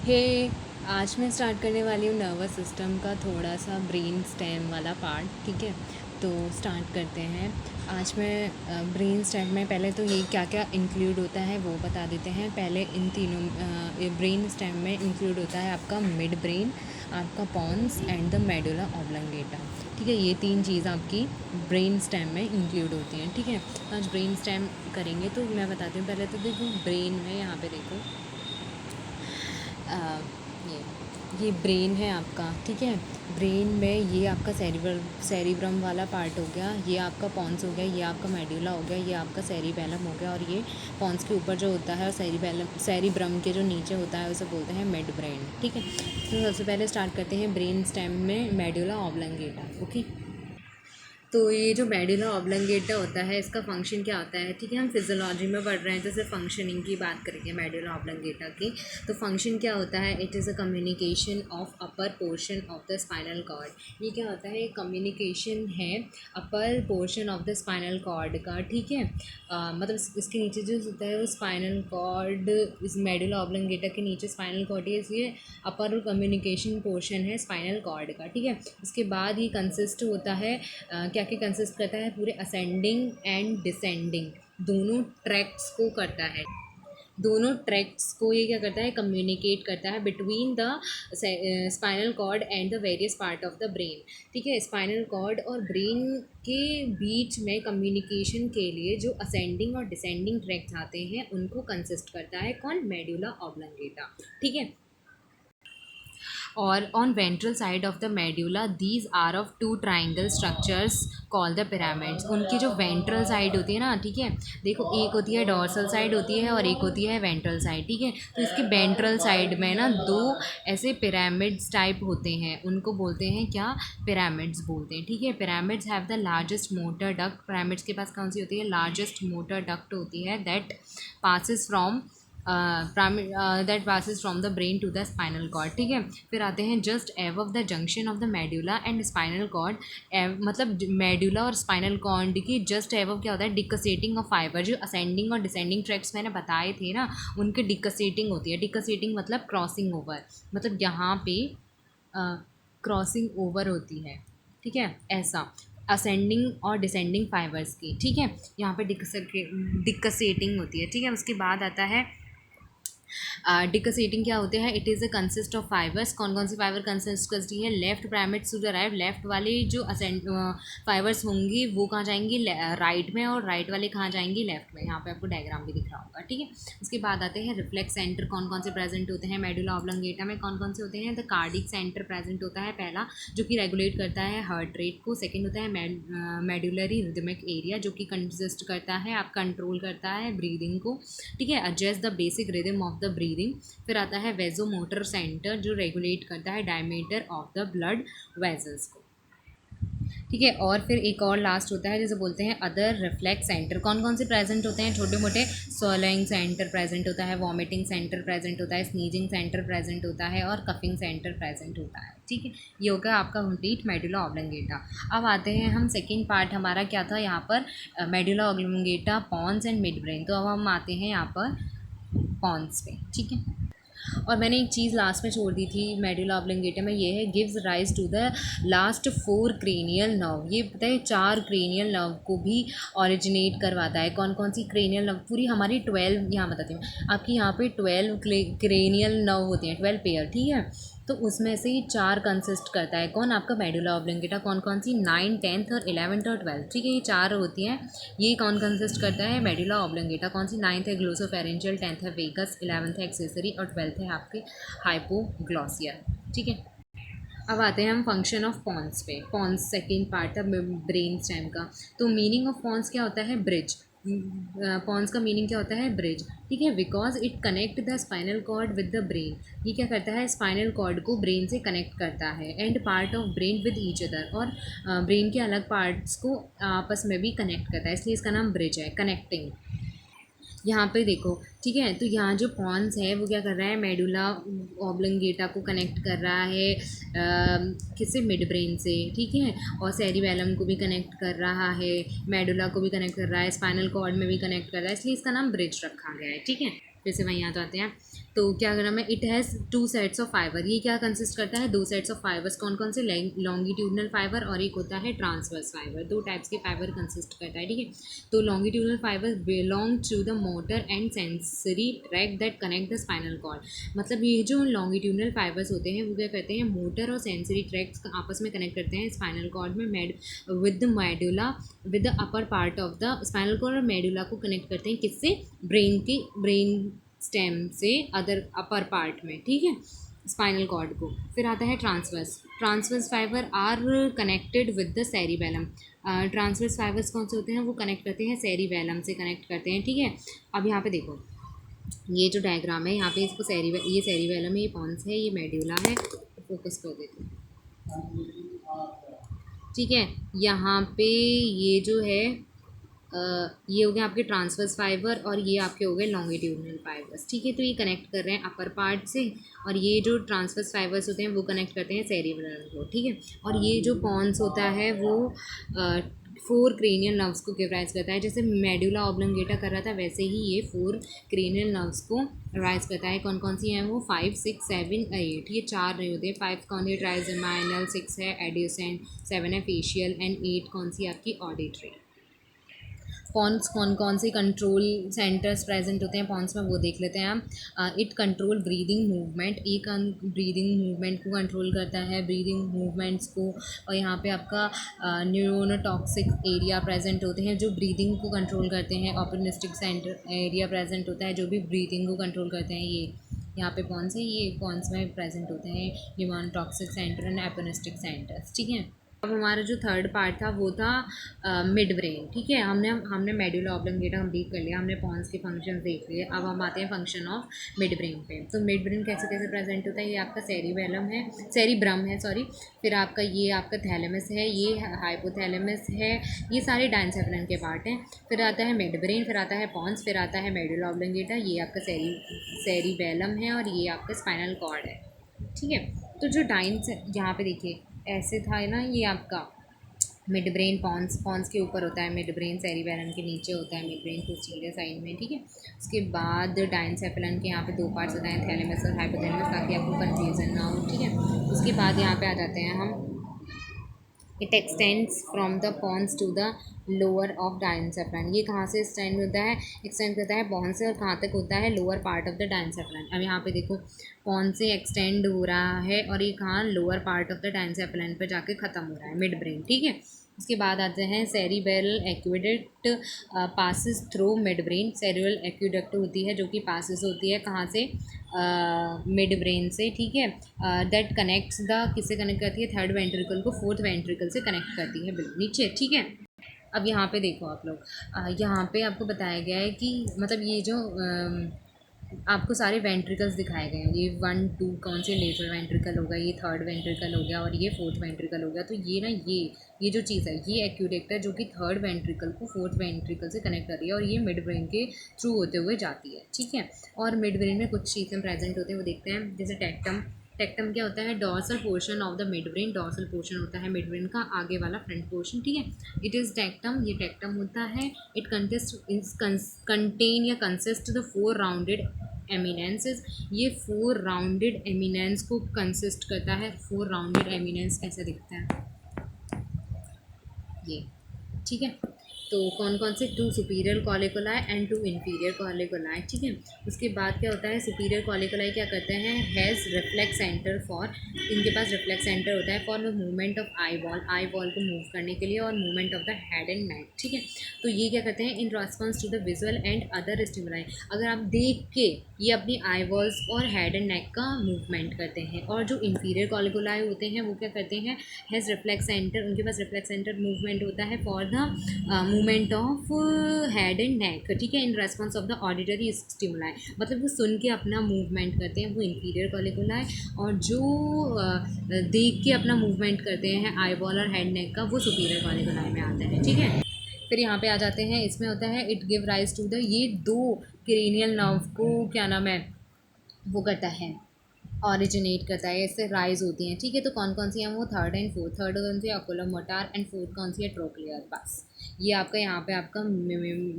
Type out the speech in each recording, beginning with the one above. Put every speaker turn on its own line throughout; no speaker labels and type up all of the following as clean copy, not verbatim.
हे आज मैं स्टार्ट करने वाली हूँ नर्वस सिस्टम का थोड़ा सा ब्रेन स्टेम वाला पार्ट। ठीक है, तो स्टार्ट करते हैं। आज मैं ब्रेन स्टेम में पहले तो ये क्या क्या इंक्लूड होता है वो बता देते हैं। पहले इन तीनों ब्रेन स्टेम में इंक्लूड होता है आपका मिड ब्रेन, आपका pons and the medulla oblongata. ठीक है, ये तीन चीज़ आपकी ब्रेन स्टेम में इंक्लूड होती हैं। ठीक है, आज ब्रेन स्टेम करेंगे तो मैं बताती हूँ। पहले तो देखो ब्रेन में, यहाँ पे देखो आ, ये ब्रेन है आपका। ठीक है, ब्रेन में ये आपका सेरिब्रम वाला पार्ट हो गया, ये आपका पॉन्स हो गया, ये आपका मेडुला हो गया, ये आपका सेरिबेलम हो गया, और ये पॉन्स के ऊपर जो होता है और सेरिब्रम के जो नीचे होता है उसे बोलते हैं मिड ब्रेन। ठीक है, तो सबसे पहले स्टार्ट करते हैं ब्रेन स्टेम में मेडुला ऑब्लंगेटा। ओके, तो ये जो मेडुला ऑब्लंगेटा होता है इसका फंक्शन क्या होता है। ठीक है, हम फिजियोलॉजी में पढ़ रहे हैं तो सिर्फ फंक्शनिंग की बात करेंगे मेडुला ऑब्लंगेटा की। तो फंक्शन क्या होता है, it is a communication of upper portion of the spinal cord. ये क्या होता है, कम्युनिकेशन है upper portion of the spinal cord का। ठीक है, मतलब इसके नीचे जो होता है वो स्पाइनल कॉर्ड, इस मेडुला ऑब्लंगेटा के नीचे स्पाइनल कॉर्ड है, इसलिए अपर कम्युनिकेशन पोर्शन है स्पाइनल कॉर्ड का। ठीक है, उसके बाद ये कंसिस्ट होता है क्या क्या कंसिस्ट करता है, पूरे असेंडिंग एंड डिसेंडिंग दोनों ट्रैक्ट्स को करता है। दोनों ट्रैक्ट्स को ये क्या करता है, कम्युनिकेट करता है between the spinal cord and the various part of the brain. ठीक है, स्पाइनल कॉर्ड और ब्रेन के बीच में कम्युनिकेशन के लिए जो असेंडिंग और डिसेंडिंग ट्रैक्ट्स आते हैं उनको कंसिस्ट करता है कौन, मेडुला ऑब्लंगेटा। ठीक है, और on ventral side of the medulla these are of two triangle structures call the pyramids. उनकी जो वेंट्रल साइड होती है ना, ठीक है, देखो एक होती है डॉर्सल साइड होती है और एक होती है वेंट्रल साइड। ठीक है, तो इसके वेंट्रल साइड में ना दो ऐसे पिरामिड्स टाइप होते हैं, उनको बोलते हैं क्या, पिरामिड्स बोलते हैं। ठीक है, pyramids have the largest motor duct. Pyramids के पास कौन सी होती है, लार्जेस्ट मोटर डक्ट होती है that passes from that passes from the brain to the spinal cord. ठीक है, फिर आते हैं just above the junction of the medulla and spinal cord. मतलब मेडुला और स्पाइनल कॉर्ड की जस्ट एबव क्या होता है, डिकसेटिंग ऑफ फाइबर। जो असेंडिंग और डिसेंडिंग ट्रैक्ट्स मैंने बताए थे ना, उनके डिकसेटिंग होती है। डिकसेटिंग मतलब क्रॉसिंग ओवर, मतलब यहाँ पे क्रॉसिंग ओवर होती है। ठीक है, ऐसा असेंडिंग और डिसेंडिंग फाइबर्स की। ठीक है, यहाँ पे डिकसेटिंग होती है। ठीक है, उसके बाद आता है डिकसेटिंग क्या होते हैं, it is a consist of fibers. कौन कौन सी फाइबर कंसिस्ट करती है, left pyramids to the right. Left वाले जो असेंड फाइबर्स होंगी वो कहाँ जाएंगी, राइट में, और राइट वाले कहाँ जाएंगी, लेफ्ट में। यहाँ पे आपको डायग्राम भी दिख रहा होगा। ठीक है, उसके बाद आते हैं रिफ्लेक्स सेंटर। कौन कौन से प्रेजेंट होते हैं मेडुला ऑब्लंगेटा में, कौन कौन से होते हैं, द कार्डिक सेंटर प्रेजेंट होता है पहला, जो कि रेगुलेट करता है हार्ट रेट को। सेकेंड होता है मेडुलरी रिदमिक एरिया, जो कि कंसिस्ट करता है, आप कंट्रोल करता है ब्रीदिंग को। ठीक है, adjust the basic rhythm of the breathing. फिर आता है वेजोमोटर सेंटर, जो रेगुलेट करता है diameter of the blood vessels को। ठीक है, और फिर एक और लास्ट होता है जिसे बोलते हैं अदर रिफ्लेक्स सेंटर। कौन कौन से प्रेजेंट होते हैं, छोटे मोटे, स्वॉलोइंग सेंटर प्रेजेंट होता है, वॉमिटिंग सेंटर प्रेजेंट होता है, स्नीजिंग सेंटर प्रेजेंट होता है, और कफिंग सेंटर प्रेजेंट होता है। ठीक है, ये होगा आपका कंप्लीट मेडुला ऑब्लंगेटा। अब आते हैं हम सेकेंड पार्ट, हमारा क्या था यहाँ पर, medulla oblongata, pons and mid brain. तो अब हम आते हैं यहाँ पर पॉन्स पे। ठीक है, और मैंने एक चीज़ लास्ट में छोड़ दी थी मेडुला ऑब्लंगेटा में, ये है gives rise to the last 4 cranial nerve. ये पता है 4 क्रेनियल नर्व को भी ऑरिजिनेट करवाता है। कौन कौन सी क्रेनियल नर्व, पूरी हमारी 12, यहाँ बताती हूँ आपकी, यहाँ पे 12 क्रेनियल नर्व होती हैं, 12 पेयर। ठीक है, तो उसमें से ही 4 कंसिस्ट करता है कौन, आपका मेडुला ऑब्लंगेटा। कौन कौन सी, 9, 10th और 11th और 12th। ठीक है, ये 4 होती हैं। ये कौन कंसिस्ट करता है, मेडुला ऑब्लंगेटा। कौन सी, 9th है ग्लोसोफेरेंशियल, 10th है वेगस, 11th है एक्सेसरी, और 12th है आपके हाइपोग्लॉसिया। ठीक है, अब आते हैं हम फंक्शन ऑफ पॉन्स पे। पॉन्स सेकेंड पार्ट था ब्रेन स्टेम का। तो मीनिंग ऑफ पॉन्स क्या होता है, ब्रिज। पॉन्स का मीनिंग क्या होता है, ब्रिज। ठीक है, because it connect the spinal cord with the brain. ये क्या करता है, स्पाइनल कॉर्ड को ब्रेन से कनेक्ट करता है, and part of brain with each other, और ब्रेन के अलग पार्ट्स को आपस में भी कनेक्ट करता है, इसलिए इसका नाम ब्रिज है, कनेक्टिंग। यहाँ पे देखो, ठीक है, तो यहाँ जो पॉन्स है वो क्या कर रहा है, मेडुला ऑब्लंगेटा को कनेक्ट कर रहा है किससे, मिड ब्रेन से। ठीक है, और सेरिबेलम को भी कनेक्ट कर रहा है, मेडुला को भी कनेक्ट कर रहा है, स्पाइनल कॉर्ड में भी कनेक्ट कर रहा है, इसलिए इसका नाम ब्रिज रखा गया है। ठीक है, फिर से वहीं आ जाते हैं। तो क्या नाम है, it has 2 sets of fibre. ये क्या कंसिस्ट करता है, 2 सेट्स ऑफ फाइबर्स। कौन कौन से, लॉन्गिट्यूडनल फाइबर और एक होता है ट्रांसवर्स फाइबर। 2 टाइप्स के फाइबर कंसिस्ट करता है, ठीक है। तो longitudinal fiber belong to the motor and sensory track that connect the spinal cord. मतलब ये जो लॉन्गिट्यूडनल फाइबर्स होते हैं वो क्या करते हैं, मोटर और सेंसरी ट्रैक्स आपस में कनेक्ट करते हैं स्पाइनल कॉर्ड में with the medulla, with the upper part of the spinal cord. और मेडुला को कनेक्ट करते हैं किससे, ब्रेन स्टेम से अदर अपर पार्ट में, ठीक है, स्पाइनल कॉर्ड को। फिर आता है transverse fiber are connected with the cerebellum. Transverse fibers कौन से होते हैं, वो कनेक्ट करते हैं सेरिबेलम से कनेक्ट करते हैं, ठीक है। अब यहाँ पे देखो, ये जो डायग्राम है यहाँ पे इसको ये सेरिबेलम है, ये पॉन्स है, ये मेड्यूला है। फोकस कर देते हैं, ठीक है। यहाँ पे ये जो है ये हो गए आपके ट्रांसवर्स फाइबर और ये आपके हो गए लॉन्गिट्यूडनल फाइबर्स, ठीक है। तो ये कनेक्ट कर रहे हैं अपर पार्ट से, और ये जो ट्रांसवर्स फाइबर्स होते हैं वो कनेक्ट करते हैं सेरिबेलम को, ठीक है। और ये जो पॉन्स होता है वो 4 क्रेनियल नर्व्स को गिव राइज करता है। जैसे मेडुला ऑब्लोंगेटा कर रहा था वैसे ही ये 4 क्रेनियल नर्व्स को राइज करता है। कौन कौन सी हैं वो, 5, 6, 7, 8। ये 4 नहीं होते, 5 कौन है, ट्राइजेमाइनल, 6 है एड्यूसेंट, 7 है फेशियल एंड 8 कौन सी आपकी ऑडिटरी। पॉन्स कौन कौन से कंट्रोल सेंटर्स प्रेजेंट होते हैं पॉन्स में, वो देख लेते हैं हम। इट कंट्रोल ब्रीदिंग मूवमेंट, एक ब्रीदिंग मूवमेंट को कंट्रोल करता है, ब्रीदिंग मूवमेंट्स को। और यहाँ पे आपका न्यूरोटॉक्सिक एरिया प्रेजेंट होते हैं जो ब्रीदिंग को कंट्रोल करते हैं। ऑपोनिस्टिक सेंटर एरिया प्रेजेंट होता है जो भी ब्रीदिंग को कंट्रोल करते हैं। ये यहाँ पे पॉन्स है, ये पॉन्स में प्रेजेंट होते हैं न्यूरोटॉक्सिक सेंटर एंड एपोनिस्टिक सेंटर्स, ठीक है। अब हमारा जो थर्ड पार्ट था वो था मिड ब्रेन, ठीक है। हमने मेडुला ऑब्लोंगेटा कंप्लीट कर लिया, हमने पॉन्स के फंक्शन देख लिए। अब हम आते हैं फंक्शन ऑफ मिड ब्रेन पे। तो मिड ब्रेन कैसे कैसे प्रेजेंट होता है, ये आपका सेरिब्रम है सॉरी। फिर आपका ये आपका थैलेमस है, ये हाइपोथैलेमस है, ये सारे डायंसेफलन के पार्ट हैं। फिर आता है मिड ब्रेन, फिर आता है पॉन्स, फिर आता है मेडुला ऑब्लोंगेटा, ये आपका सेरिबेलम है और ये आपका स्पाइनल कॉर्ड है, ठीक है। तो जो यहाँ पे देखिए ऐसे था ना, ये आपका मिड ब्रेन पॉन्स के ऊपर होता है, मिड ब्रेन सेरिबेलम के नीचे होता है, मिड ब्रेन पोस्टीरियर साइड में, ठीक है। उसके बाद डायंसेफलन के यहाँ पे 2 पार्ट्स होते हैं, थैलेमस और हाइपोथैलेमस, ताकि आपको कंफ्यूजन ना हो, ठीक है। उसके बाद यहाँ पे आ जाते हैं हम, it extends from the pons to the lower of diencephalon. ये कहाँ से एक्सटेंड करता है पॉन्स से, और कहाँ तक होता है, लोअर पार्ट ऑफ द डायंसेफलन। अब यहाँ पे देखो पॉन्स से एक्सटेंड हो रहा है और ये कहाँ, लोअर पार्ट ऑफ द डायंसेफलन पे जाके ख़त्म हो रहा है, मिड ब्रेन, ठीक है। उसके बाद आते हैं cerebral aqueduct passes through mid brain. Cerebral aqueduct होती है जो कि पासिस होती है कहाँ से, मिड ब्रेन से, ठीक है। दैट कनेक्ट्स द, किससे कनेक्ट करती है, थर्ड वेंट्रिकल को फोर्थ वेंट्रिकल से कनेक्ट करती है बिल्कुल नीचे, ठीक है। अब यहाँ पे देखो आप लोग, यहाँ पे आपको बताया गया है कि मतलब ये जो आपको सारे वेंट्रिकल्स दिखाए गए हैं, ये 1, 2 कौन से लेटरल वेंट्रिकल होगा, ये थर्ड वेंट्रिकल हो गया और ये फोर्थ वेंट्रिकल हो गया। तो ये ना ये जो चीज़ है, ये एक्यूडेक्ट है जो कि थर्ड वेंट्रिकल को फोर्थ वेंट्रिकल से कनेक्ट कर रही है और ये मिड ब्रेन के थ्रू होते हुए जाती है, ठीक है। और मिड ब्रेन में कुछ चीज़ें प्रेजेंट होते हैं वो देखते हैं, जैसे टेक्टम क्या होता है, dorsal portion of the mid brain. Dorsal portion होता है मिड ब्रेन का आगे वाला फ्रंट पोर्शन, ठीक है। इट इज़ टेक्टम, ये टेक्टम होता है। इट कंटेन या कंसिस्ट द 4 राउंडेड एमिनेंसेस। ये 4 राउंडेड एमिनेंस को कंसिस्ट करता है। 4 राउंडेड एमिनेंस ऐसे दिखता है ये, ठीक है। तो कौन कौन से, 2 सुपीरियर कॉलिकुलाई एंड 2 इंफीरियर कॉलिकुलाई, ठीक है। उसके बाद क्या होता है, सुपीरियर कॉलिकुलाई क्या करते हैं, हैज़ रिफ्लेक्स सेंटर फॉर, इनके पास रिफ्लेक्स सेंटर होता है for the movement of eye ball को मूव करने के लिए और movement of the head and neck, ठीक है। तो ये क्या करते हैं, in response to the visual and other stimuli, अगर आप देख के ये अपनी आई बॉल्स और हेड एंड नेक का मूवमेंट करते हैं। और जो इंफीरियर कॉलिकुलाई होते हैं वो क्या करते हैं, हैज़ रिफ्लेक्स सेंटर, उनके पास रिफ्लेक्स सेंटर मूवमेंट होता है for the movement of head and neck, ठीक है, in response of the auditory stimuli, मतलब वो सुन के अपना मूवमेंट करते हैं वो इंफीरियर कॉलिकुलाई, और जो देख के अपना मूवमेंट करते हैं आई बॉल और हेड नेक का, वो सुपीरियर कॉलिकुलाई में आते हैं, ठीक है। फिर यहाँ पे आ जाते हैं, इसमें होता है it give rise to the, ये 2 क्रेनियल नर्व को क्या नाम है वो करता है, ऑरिजिनेट करता है, इससे राइज होती हैं। ठीक है, तो कौन कौन सी हैं वो, थर्ड एंड फोर्थ। थर्ड कौन सी है, ओकुलर मोटार, एंड फोर्थ कौन सी है, ट्रोक्लियर। बस ये आपका यहाँ पे आपका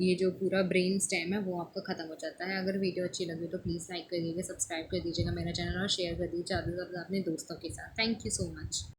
ये जो पूरा ब्रेन स्टेम है वो आपका खत्म हो जाता है। अगर वीडियो अच्छी लगी तो प्लीज़ लाइक कर दीजिएगा, सब्सक्राइब कर दीजिएगा मेरा चैनल, और शेयर कर दीजिए ज़्यादा से ज़्यादा अपने दोस्तों के साथ। Thank you so much.